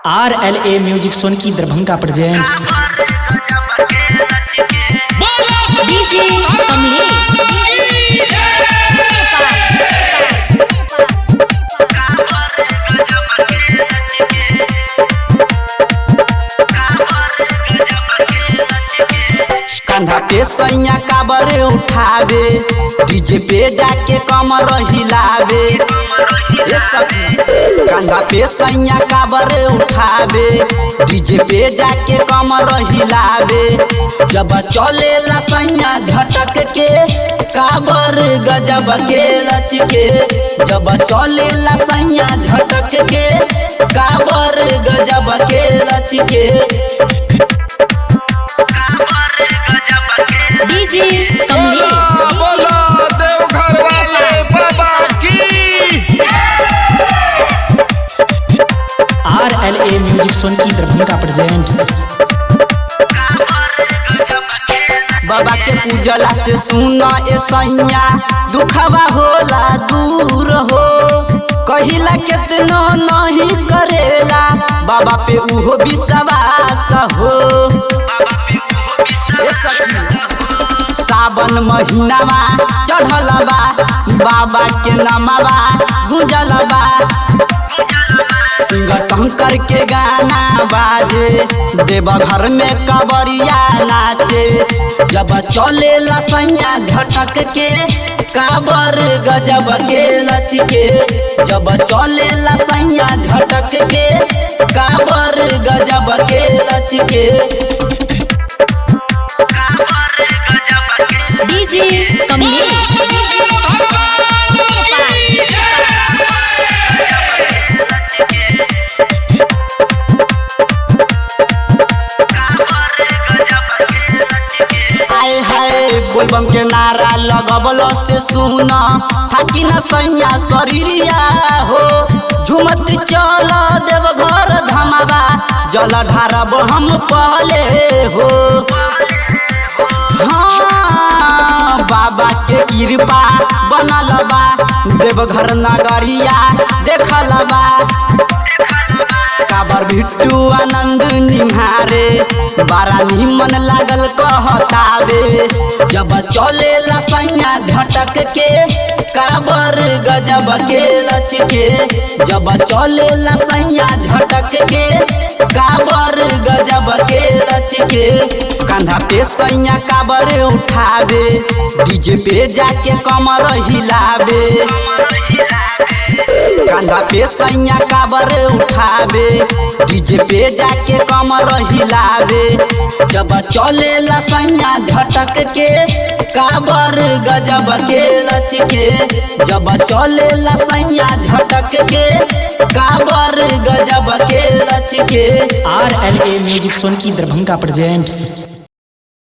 RLA music Sonki Darbhanga presents DJ Kamlesh कंधा पे सैया काबर उठावे डीजे पे जाके कमर हिलावे ये सखी कंधा पे सैया काबर उठावे डीजे पे जाके कमर हिलावे जब चलेला सैया झटक के काबर गजब के लचके जब चलेला सैया झटक के काबर गजब के लचके डीजे कमलेश बोलो देवघर वाले बाबा की। RLA music Sonki Darbhanga presents बाबा के पूजला से सुना ए सैया दुखवा होला दूर हो कहिला केतनो नहीं करेला बाबा पे उहो विश्वास हो ए सखी सावन महीनावा चढ़लबा बाबा के नामवा गुजलबा सिंह शंकर के गाना बाजे देवघर में कवरिया नाचे जब चलेला सैया झटक के काबर गजब के लचके जब चलेला सैया झटक के काबर गजब के लचके डीजे कमलेश आए हाय बोलबम के नारा लगबलो से सुना थाकी न सैया शरीरिया हो झुमत चल देवघर धमावा जल ढारब हम पहले हो हाँ बाबा के कृपा बनल बा देवघर नगरिया देखल बा काबर बिट्टू आनंद निम्हारे बारा निमन लागल कहतावे जब चलेला सैया झटक के काबर गजब के लचके जब चलेला सैया झटक के काबर गजब के लचके कंधा पे सैया काबर उठावे डीजे पे जाके कमर हिलावे कंधा पे सैया काबर उठावे डीजे पे जाके कमर हिलावे जब चलेला सैया झटक के काबर गजब के लचके जब चलेला सैया झटक के काबर गजब के लचके RLA music Sonki Darbhanga presents